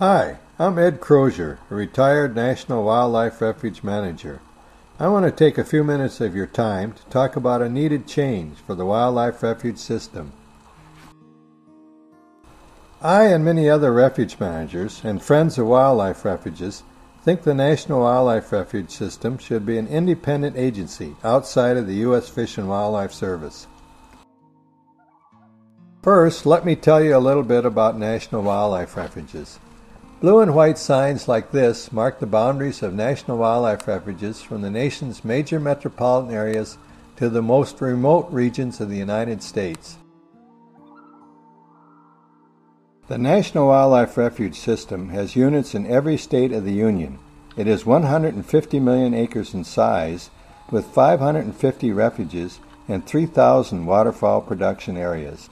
Hi, I'm Ed Crozier, a retired National Wildlife Refuge manager. I want to take a few minutes of your time to talk about a needed change for the wildlife refuge system. I and many other refuge managers and friends of wildlife refuges think the National Wildlife Refuge System should be an independent agency outside of the U.S. Fish and Wildlife Service. First, let me tell you a little bit about National Wildlife Refuges. Blue and white signs like this mark the boundaries of National Wildlife Refuges from the nation's major metropolitan areas to the most remote regions of the United States. The National Wildlife Refuge System has units in every state of the Union. It is 150 million acres in size, with 550 refuges and 3,000 waterfowl production areas.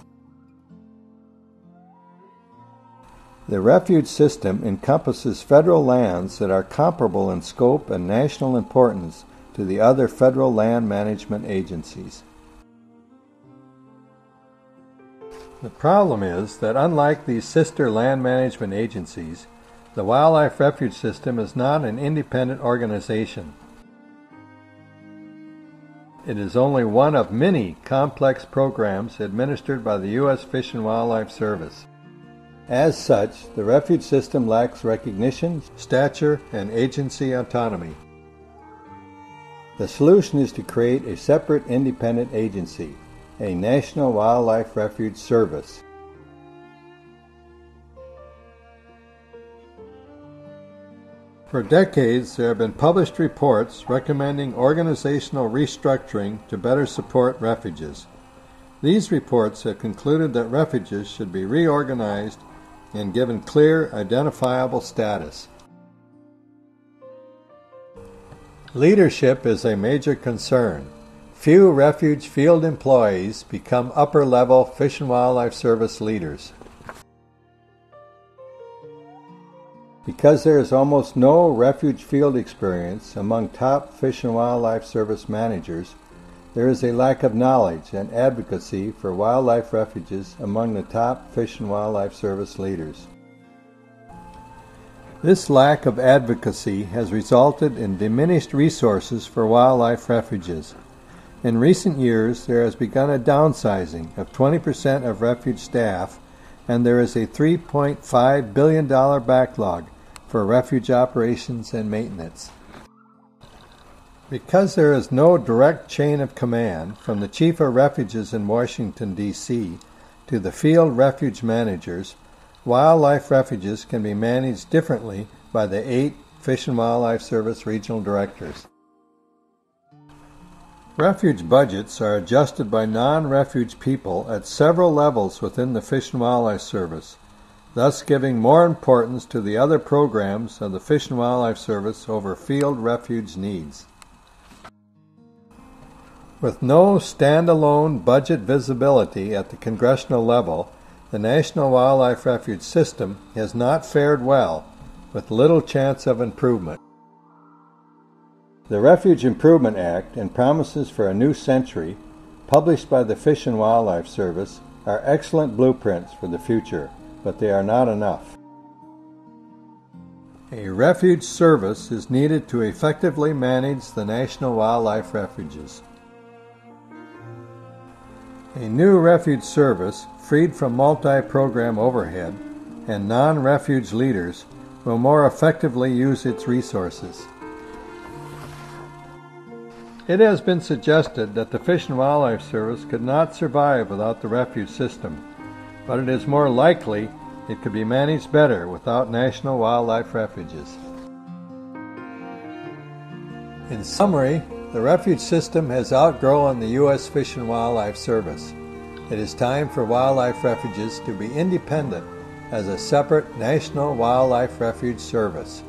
The refuge system encompasses federal lands that are comparable in scope and national importance to the other federal land management agencies. The problem is that unlike these sister land management agencies, the Wildlife Refuge System is not an independent organization. It is only one of many complex programs administered by the U.S. Fish and Wildlife Service. As such, the refuge system lacks recognition, stature, and agency autonomy. The solution is to create a separate independent agency, a National Wildlife Refuge Service. For decades, there have been published reports recommending organizational restructuring to better support refuges. These reports have concluded that refuges should be reorganized and given clear, identifiable status. Leadership is a major concern. Few refuge field employees become upper-level Fish and Wildlife Service leaders. Because there is almost no refuge field experience among top Fish and Wildlife Service managers, there is a lack of knowledge and advocacy for wildlife refuges among the top Fish and Wildlife Service leaders. This lack of advocacy has resulted in diminished resources for wildlife refuges. In recent years, there has begun a downsizing of 20% of refuge staff, and there is a $3.5 billion backlog for refuge operations and maintenance. Because there is no direct chain of command from the Chief of Refuges in Washington, D.C. to the field refuge managers, wildlife refuges can be managed differently by the 8 Fish and Wildlife Service regional directors. Refuge budgets are adjusted by non-refuge people at several levels within the Fish and Wildlife Service, thus giving more importance to the other programs of the Fish and Wildlife Service over field refuge needs. With no standalone budget visibility at the congressional level, the National Wildlife Refuge System has not fared well, with little chance of improvement. The Refuge Improvement Act and Promises for a New Century, published by the Fish and Wildlife Service, are excellent blueprints for the future, but they are not enough. A refuge service is needed to effectively manage the National Wildlife Refuges. A new refuge service, freed from multi-program overhead and non-refuge leaders, will more effectively use its resources. It has been suggested that the Fish and Wildlife Service could not survive without the refuge system, but it is more likely it could be managed better without National Wildlife Refuges. In summary, the refuge system has outgrown the U.S. Fish and Wildlife Service. It is time for wildlife refuges to be independent as a separate National Wildlife Refuge Service.